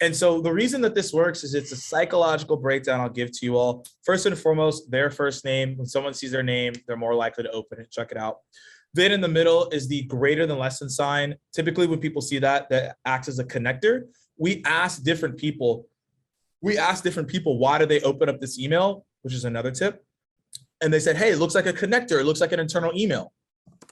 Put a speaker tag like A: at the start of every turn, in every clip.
A: And so the reason that this works is it's a psychological breakdown I'll give to you all. First and foremost, their first name. When someone sees their name, they're more likely to open it, check it out. Then in the middle is the greater than less than sign. Typically when people see that, that acts as a connector. We ask different people, why do they open up this email, which is another tip. And they said, hey, it looks like a connector. It looks like an internal email.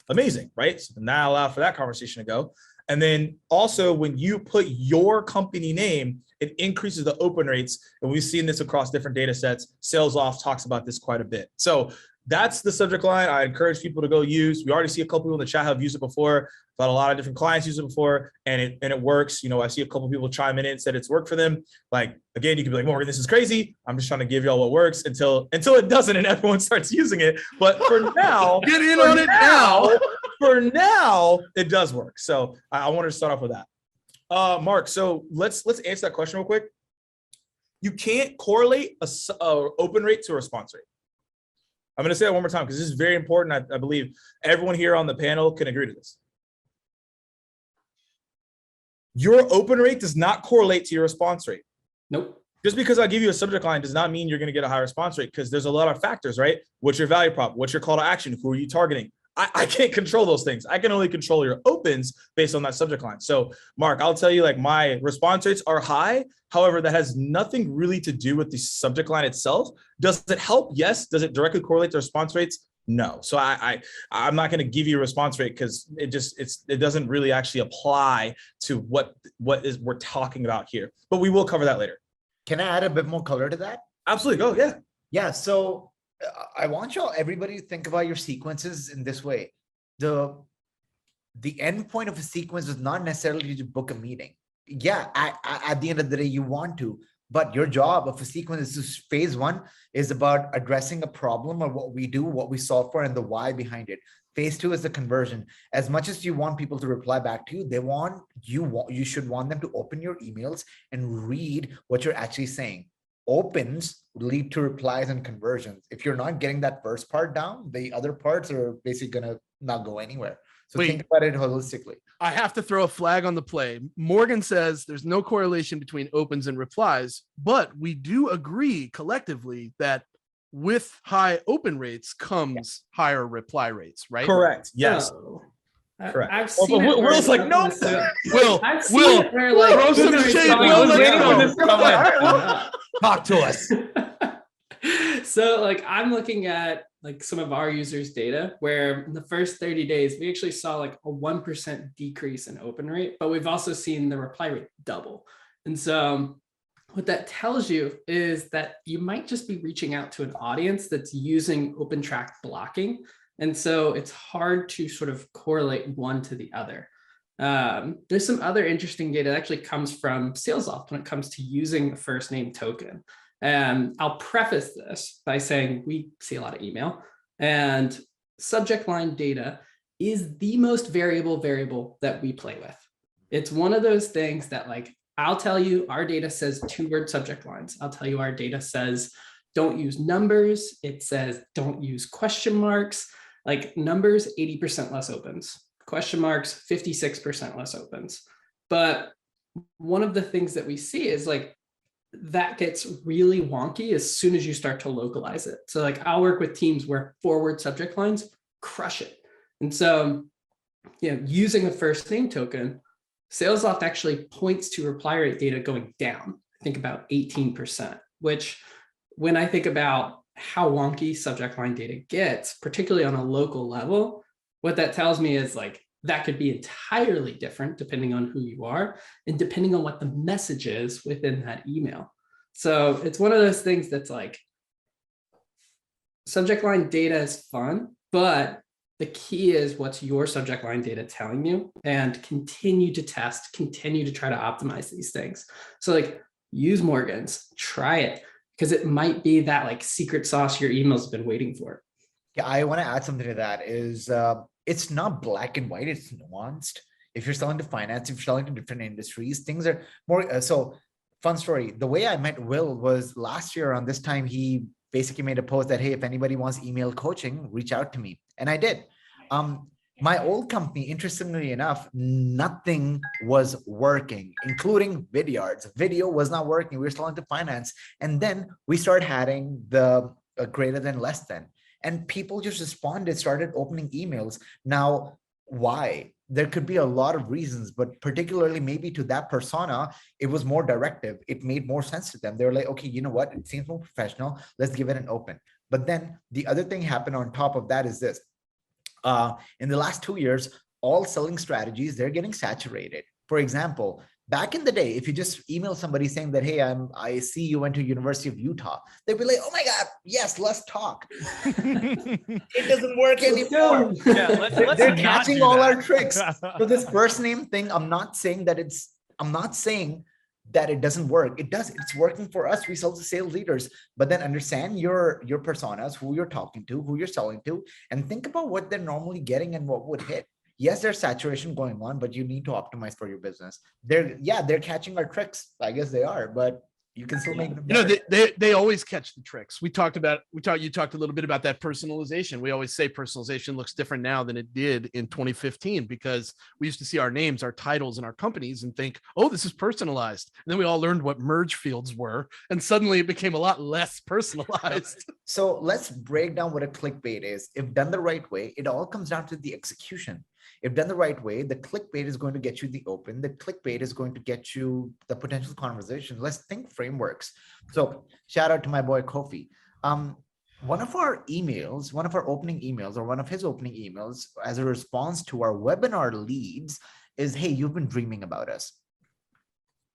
A: Amazing, right? So now allow for that conversation to go. And then also when you put your company name, it increases the open rates. And we've seen this across different data sets. SalesOft talks about this quite a bit. So that's the subject line I encourage people to go use. We already see a couple people in the chat have used it before. I've had a lot of different clients use it before, and it works. You know, I see a couple people chime in and said it's worked for them. Like, again, you can be like, Morgan, this is crazy. I'm just trying to give y'all what works until it doesn't and everyone starts using it. But for now,
B: get in on it now.
A: For now, it does work. So I wanted to start off with that. Mark, so let's answer that question real quick. You can't correlate a open rate to a response rate. I'm going to say that one more time because this is very important. I believe everyone here on the panel can agree to this. Your open rate does not correlate to your response rate.
C: Nope.
A: Just because I give you a subject line does not mean you're going to get a high response rate, because there's a lot of factors, right? What's your value prop? What's your call to action? Who are you targeting? I can't control those things. I can only control your opens based on that subject line. So Mark, I'll tell you, like, my response rates are high. However, that has nothing really to do with the subject line itself. Does it help? Yes. Does it directly correlate to response rates? No. So I'm not going to give you a response rate because it doesn't really actually apply to what we're talking about here. But we will cover that later.
D: Can I add a bit more color to that?
A: Absolutely. Go. Yeah.
D: Yeah. So I want everybody to think about your sequences in this way. The end point of a sequence is not necessarily to book a meeting. Yeah, at the end of the day, you want to, but your job of a sequence is phase one is about addressing a problem or what we do, what we solve for, and the why behind it. Phase two is the conversion. As much as you want people to reply back to you, you should want them to open your emails and read what you're actually saying. Opens lead to replies and conversions. If you're not getting that first part down, the other parts are basically going to not go anywhere. So think about it holistically.
B: I have to throw a flag on the play. Morgan says there's no correlation between opens and replies, but we do agree collectively that with high open rates comes higher reply rates, right?
A: Correct. Yes.
C: Correct.
A: I've seen Will's like, no.
B: Will, throw some shade. Will, let's go.
D: Talk to us.
C: So like, I'm looking at like some of our users' data where in the first 30 days, we actually saw like a 1% decrease in open rate, but we've also seen the reply rate double. And so what that tells you is that you might just be reaching out to an audience that's using open track blocking. And so it's hard to sort of correlate one to the other. There's some other interesting data that actually comes from SalesOft when it comes to using a first name token. And I'll preface this by saying we see a lot of email, and subject line data is the most variable that we play with. It's one of those things that, like, I'll tell you our data says 2-word subject lines. I'll tell you our data says don't use numbers. It says don't use question marks. Like, numbers, 80% less opens. Question marks, 56% less opens. But one of the things that we see is like that gets really wonky as soon as you start to localize it. So like, I'll work with teams where 4-word subject lines crush it. And so, you know, using a first name token, SalesLoft actually points to reply rate data going down, I think about 18%, which when I think about how wonky subject line data gets, particularly on a local level, what that tells me is like, that could be entirely different depending on who you are and depending on what the message is within that email. So it's one of those things that's like, subject line data is fun, but the key is what's your subject line data telling you, and continue to test, continue to try to optimize these things. So like, use Morgan's, try it, because it might be that like secret sauce your email's been waiting for.
D: Yeah, I want to add something to that is it's not black and white, it's nuanced. If you're selling to finance, if you're selling to different industries, things are more, so fun story. The way I met Will was last year around this time, he basically made a post that, hey, if anybody wants email coaching, reach out to me. And I did. My old company, interestingly enough, nothing was working, including Vidyards. Video was not working. We were selling to finance. And then we started having the greater than, less than. And people just responded, started opening emails. Now, why? There could be a lot of reasons, but particularly maybe to that persona, it was more directive. It made more sense to them. They were like, okay, you know what? It seems more professional. Let's give it an open. But then the other thing happened on top of that is this. In the last 2 years, all selling strategies, they're getting saturated. For example, back in the day, if you just email somebody saying that, hey, I see you went to University of Utah, they'd be like, oh my God, yes, let's talk. It doesn't work anymore.
E: Yeah, let's
D: They're
E: not
D: catching
E: do
D: all
E: that.
D: our tricks. So this first name thing, I'm not saying that it doesn't work. It does. It's working for us. We sell to sales leaders, but then understand your personas, who you're talking to, who you're selling to, and think about what they're normally getting and what would hit. Yes, there's saturation going on, but you need to optimize for your business. They're catching our tricks. I guess they are, but you can still make them
B: You know,
D: better.
B: they always catch the tricks. You talked a little bit about that personalization. We always say personalization looks different now than it did in 2015, because we used to see our names, our titles, and our companies and think, oh, this is personalized. And then we all learned what merge fields were, and suddenly it became a lot less personalized.
D: So let's break down what a clickbait is. If done the right way, it all comes down to the execution. If done the right way, the clickbait is going to get you the open. The clickbait is going to get you the potential conversation. Let's think frameworks. So shout out to my boy Kofi. One of our opening emails, or one of his opening emails as a response to our webinar leads is, hey, you've been dreaming about us.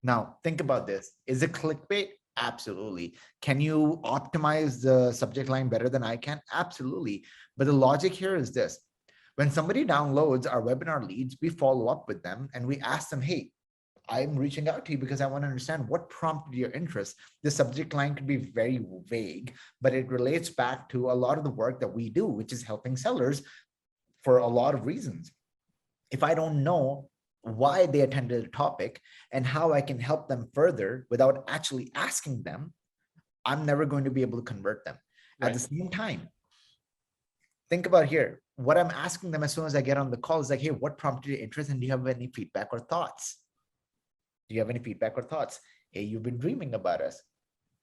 D: Now, think about this. Is it clickbait? Absolutely. Can you optimize the subject line better than I can? Absolutely. But the logic here is this. When somebody downloads our webinar leads, we follow up with them and we ask them, hey, I'm reaching out to you because I want to understand what prompted your interest. The subject line could be very vague, but it relates back to a lot of the work that we do, which is helping sellers for a lot of reasons. If I don't know why they attended a topic and how I can help them further without actually asking them, I'm never going to be able to convert them. Right. At the same time, think about here. What I'm asking them as soon as I get on the call is like, hey, what prompted your interest and do you have any feedback or thoughts? Do you have any feedback or thoughts? Hey, you've been dreaming about us.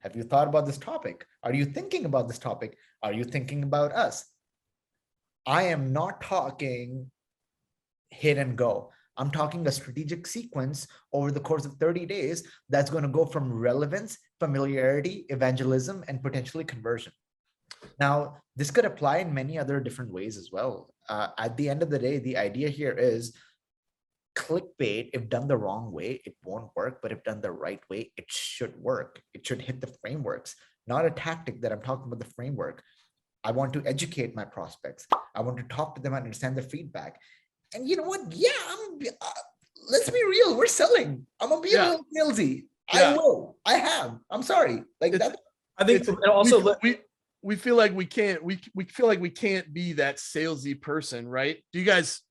D: Have you thought about this topic? Are you thinking about this topic? Are you thinking about us? I am not talking hit and go. I'm talking a strategic sequence over the course of 30 days that's going to go from relevance, familiarity, evangelism, and potentially conversion. Now, this could apply in many other different ways as well. At the end of the day, the idea here is clickbait, if done the wrong way, it won't work, but if done the right way, it should work. It should hit the frameworks, not a tactic that I'm talking about the framework. I want to educate my prospects. I want to talk to them and understand their feedback. And you know what? Yeah, let's be real. We're selling. I'm going to be a little salesy. Yeah. I will. I have. I'm sorry. Like that.
A: I think also
B: we feel like we can't be that salesy person, right? Do you guys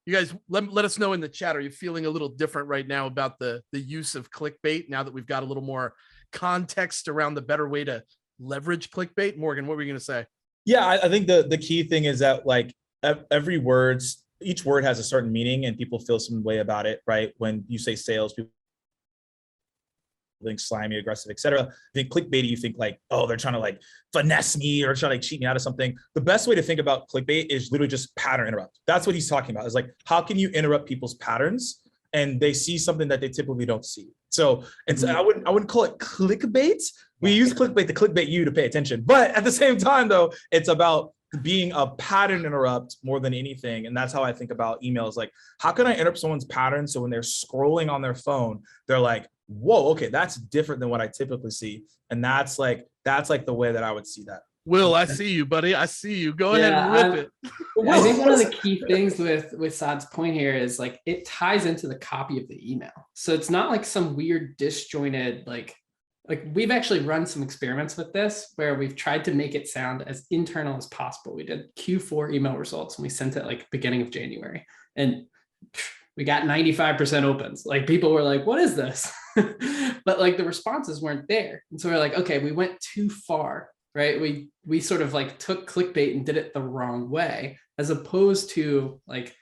B: let us know in the chat. Are you feeling a little different right now about the use of clickbait now that we've got a little more context around the better way to leverage clickbait? Morgan, what were you going to say?
A: Yeah, I think the key thing is that like each word has a certain meaning and people feel some way about it, right? When you say sales, people think slimy, aggressive, etc. Think clickbait, you think like, oh, they're trying to like finesse me or trying to like cheat me out of something. The best way to think about clickbait is literally just pattern interrupt. That's what he's talking about. Is like, how can you interrupt people's patterns and they see something that they typically don't see? So it's I wouldn't call it clickbait. We use clickbait to clickbait you to pay attention, but at the same time though, it's about being a pattern interrupt more than anything. And that's how I think about emails. Like, how can I interrupt someone's pattern so when they're scrolling on their phone, they're like, whoa, okay, that's different than what I typically see. And that's like the way that I would see that.
B: Will, I see you, buddy. I see you. Go ahead and rip it.
C: I think one of the key things with Saad's point here is like it ties into the copy of the email. So it's not like some weird disjointed, like we've actually run some experiments with this where we've tried to make it sound as internal as possible. We did Q4 email results and we sent it like beginning of January and we got 95% opens. Like people were like, what is this? But like the responses weren't there. And so we're like, okay, we went too far, right? We sort of like took clickbait and did it the wrong way, as opposed to like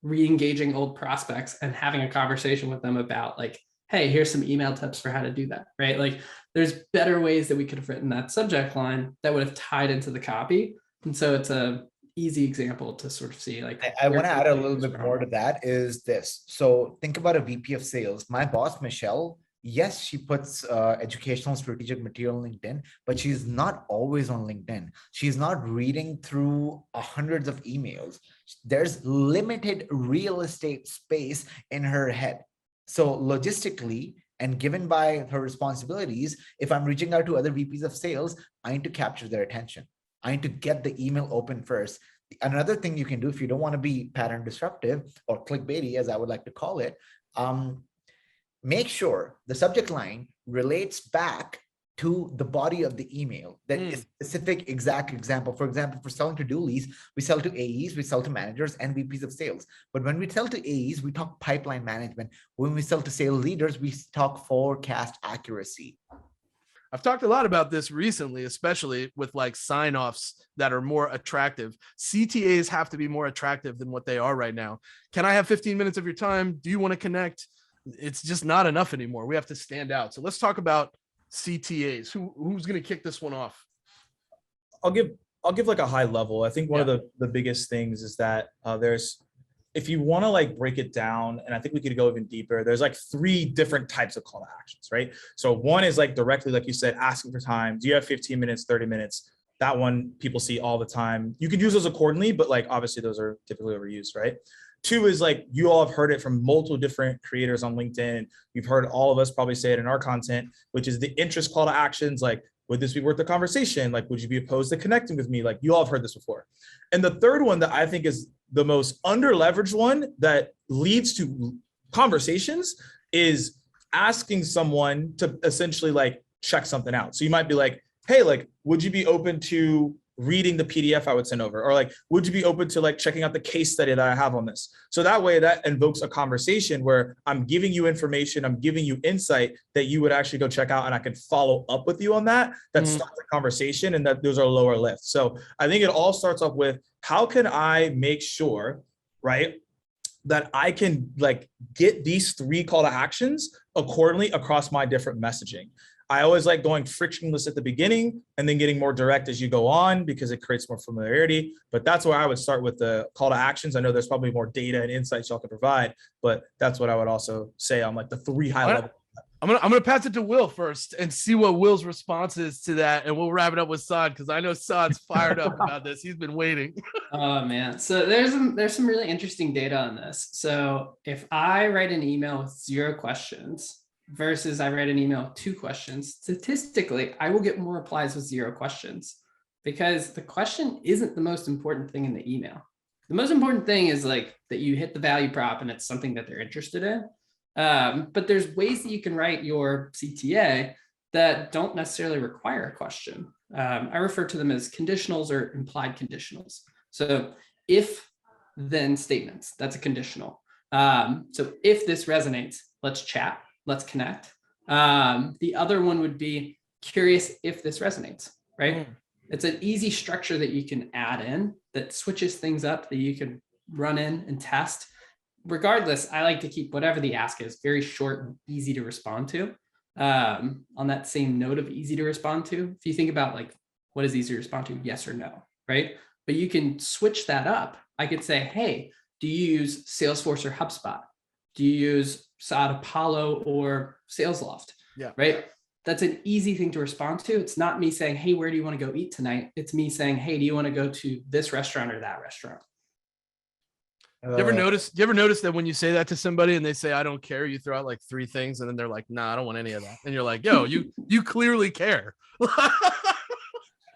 C: re-engaging old prospects and having a conversation with them about like, hey, here's some email tips for how to do that, right? Like there's better ways that we could have written that subject line that would have tied into the copy. And so it's a easy example to sort of see like.
D: I want to add a little bit more to that is this. So think about a VP of sales. My boss, Michelle, yes, she puts educational strategic material on LinkedIn, but she's not always on LinkedIn. She's not reading through hundreds of emails. There's limited real estate space in her head. So logistically, and given by her responsibilities, if I'm reaching out to other VPs of sales, I need to capture their attention. I need to get the email open first. Another thing you can do if you don't want to be pattern disruptive or clickbaity, as I would like to call it, make sure the subject line relates back to the body of the email. That is specific exact example. For example, for selling to doolies, we sell to AEs, we sell to managers and VPs of sales. But when we sell to AEs, we talk pipeline management. When we sell to sales leaders, we talk forecast accuracy.
B: I've talked a lot about this recently, especially with like sign-offs that are more attractive. CTAs have to be more attractive than what they are right now. Can I have 15 minutes of your time? Do you want to connect? It's just not enough anymore. We have to stand out. So let's talk about CTAs. Who's going to kick this one off?
A: I'll give like a high level. I think one of the biggest things is that if you want to like break it down, and I think we could go even deeper, there's like 3 different types of call to actions, right? So one is like directly, like you said, asking for time. Do you have 15 minutes, 30 minutes? That one people see all the time. You could use those accordingly, but like obviously those are typically overused, right? 2 is like, you all have heard it from multiple different creators on LinkedIn. You've heard all of us probably say it in our content, which is the interest call to actions. Like, would this be worth the conversation? Like, would you be opposed to connecting with me? Like, you all have heard this before. And the third one that I think is the most under leveraged one that leads to conversations is asking someone to essentially like check something out. So you might be like, hey, like, would you be open to reading the PDF I would send over? Or like, would you be open to like checking out the case study that I have on this? So that way that invokes a conversation where I'm giving you information, I'm giving you insight that you would actually go check out, and I can follow up with you on that. That starts a conversation, and that those are lower lifts. So I think it all starts off with, how can I make sure, right, that I can like get these 3 call to actions accordingly across my different messaging. I always like going frictionless at the beginning and then getting more direct as you go on, because it creates more familiarity. But that's where I would start with the call to actions. I know there's probably more data and insights y'all can provide, but that's what I would also say on like the 3 high level.
B: I'm gonna pass it to Will first and see what Will's response is to that, and we'll wrap it up with Saad, because I know Saad's fired up about this. He's been waiting.
C: Oh man, so there's some really interesting data on this. So if I write an email with 0 questions versus I write an email with 2 questions, statistically, I will get more replies with 0 questions, because the question isn't the most important thing in the email. The most important thing is like that you hit the value prop and it's something that they're interested in. But there's ways that you can write your CTA that don't necessarily require a question. I refer to them as conditionals or implied conditionals. So if then statements, that's a conditional. So if this resonates, let's chat, let's connect. The other one would be curious if this resonates, right? It's an easy structure that you can add in that switches things up, that you can run in and test. Regardless, I like to keep whatever the ask is very short and easy to respond to. On that same note of easy to respond to, if you think about like, what is easy to respond to? Yes or no, right? But you can switch that up. I could say, hey, do you use Salesforce or HubSpot? Do you use Saad Apollo or SalesLoft?
B: Yeah.
C: Right. That's an easy thing to respond to. It's not me saying, hey, where do you want to go eat tonight? It's me saying, hey, do you want to go to this restaurant or that restaurant?
B: You ever notice that when you say that to somebody and they say, I don't care, you throw out like 3 things and then they're like, nah, I don't want any of that. And you're like, yo, you clearly care.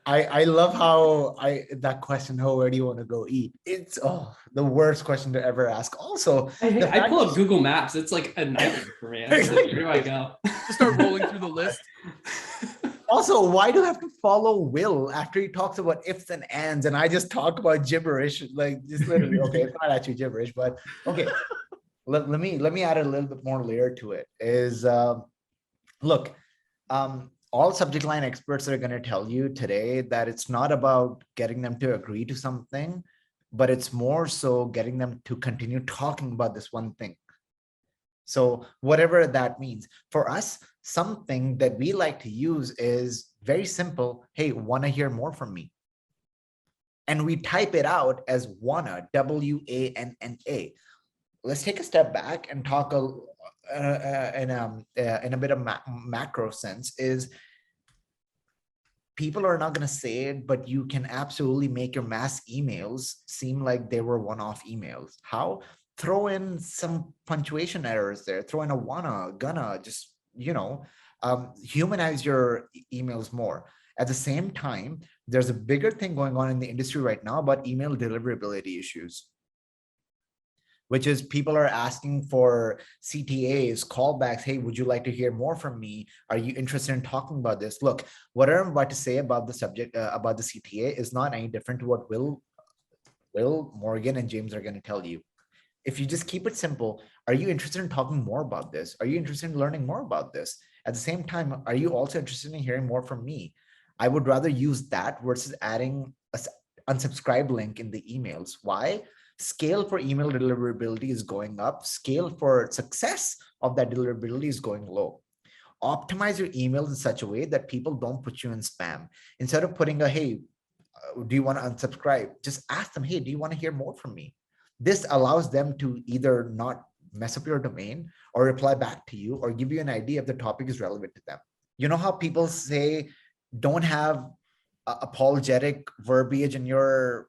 D: I love how that question, where do you want to go eat? It's the worst question to ever ask. Also,
C: I pull up Google Maps. It's like a nightmare for me. It's like, where do I go?
B: Just start rolling through the list.
D: Also, why do I have to follow Will after he talks about ifs and ands and I just talk about gibberish? Like, just literally, okay, it's not actually gibberish, but okay. Let me add a little bit more layer to it. Is look, all subject line experts are going to tell you today that it's not about getting them to agree to something. but it's more so getting them to continue talking about this one thing. So whatever that means for us, something that we like to use is very simple. Hey, want to hear more from me? And we type it out as wanna, WANNA. Let's take a step back and talk in a bit of macro sense. Is people are not going to say it, but you can absolutely make your mass emails seem like they were one-off emails. How? Throw in some punctuation errors there, throw in a wanna, gonna, just, humanize your emails more. At the same time, there's a bigger thing going on in the industry right now about email deliverability issues, which is people are asking for CTAs, callbacks. Hey, would you like to hear more from me? Are you interested in talking about this? Look, what I'm about to say about the subject, about the CTA is not any different to what Will, Morgan, and James are going to tell you. If you just keep it simple, are you interested in talking more about this? Are you interested in learning more about this? At the same time, are you also interested in hearing more from me? I would rather use that versus adding an unsubscribe link in the emails. Why? Scale for email deliverability is going up. Scale for success of that deliverability is going low. Optimize your emails in such a way that people don't put you in spam. Instead of putting a, hey, do you want to unsubscribe? Just ask them, hey, do you want to hear more from me? This allows them to either not mess up your domain or reply back to you or give you an idea if the topic is relevant to them. You know how people say, don't have apologetic verbiage in your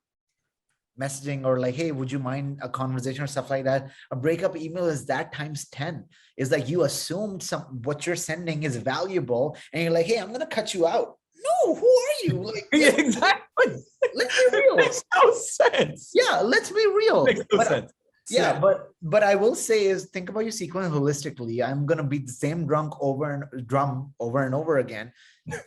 D: messaging, or like, hey, would you mind a conversation or stuff like that? A breakup email is that times 10. It's like you assumed what you're sending is valuable and you're like, hey, I'm gonna cut you out. No, who are you? Like,
A: Exactly.
D: Let's be real.
A: Makes no sense.
D: Yeah, let's be real.
A: Makes no sense.
D: Yeah, but I will say is think about your sequence holistically. I'm gonna beat the same drum over and over again.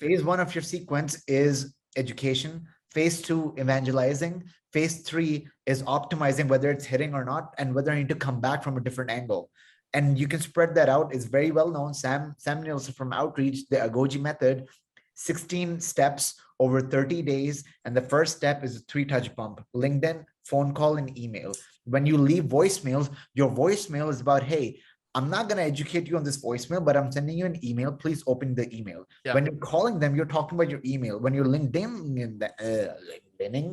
D: Phase 1 of your sequence is education. Phase 2, evangelizing. Phase 3 is optimizing whether it's hitting or not, and whether I need to come back from a different angle. And you can spread that out. It's very well known. Sam Nielsen from Outreach, the Agoji method, 16 steps over 30 days. And the first step is a 3-touch bump: LinkedIn, phone call, and email. When you leave voicemails, your voicemail is about, hey, I'm not going to educate you on this voicemail, but I'm sending you an email. Please open the email. Yeah. When you're calling them, you're talking about your email. When you're LinkedIning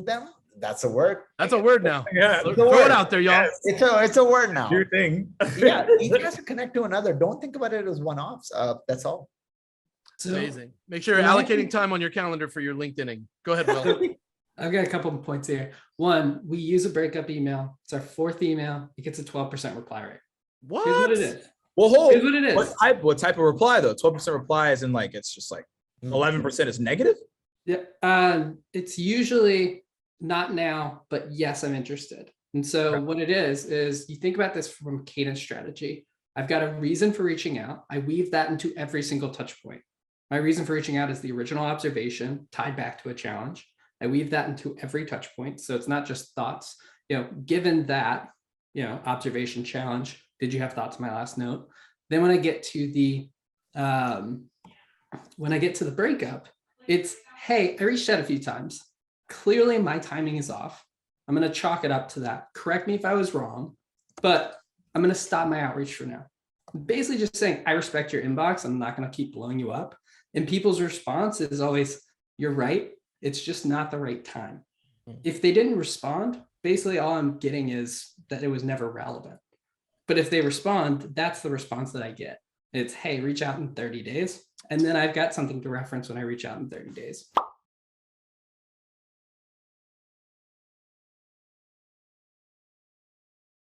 D: them, that's a word.
B: That's a word now.
A: Yeah,
B: throw it out there, y'all.
A: Yes.
D: It's a word now.
A: Your thing.
D: Yeah, each has to connect to another. Don't think about it as one-offs. That's all.
B: So, amazing. Make sure you're allocating time on your calendar for your LinkedIning. Go ahead, Will.
C: I've got a couple of points here. One, we use a breakup email. It's our 4th email. It gets a 12% reply rate.
B: What?
C: Here's what it is.
A: Well, hold.
C: Here's what it is.
A: What type of reply though? 12% reply is in like, it's just like 11% is negative.
C: Yeah. It's usually not now, but yes, I'm interested. And so what it is you think about this from cadence strategy. I've got a reason for reaching out. I weave that into every single touch point. My reason for reaching out is the original observation tied back to a challenge. I weave that into every touch point. So it's not just thoughts, given that, observation challenge. Did you have thoughts on my last note? Then when I get to the breakup, it's, hey, I reached out a few times. Clearly my timing is off. I'm going to chalk it up to that. Correct me if I was wrong, but I'm going to stop my outreach for now. Basically just saying, I respect your inbox. I'm not going to keep blowing you up. And people's response is always, you're right. It's just not the right time. If they didn't respond, basically all I'm getting is that it was never relevant. But if they respond, that's the response that I get. It's, hey, reach out in 30 days. And then I've got something to reference when I reach out in 30 days.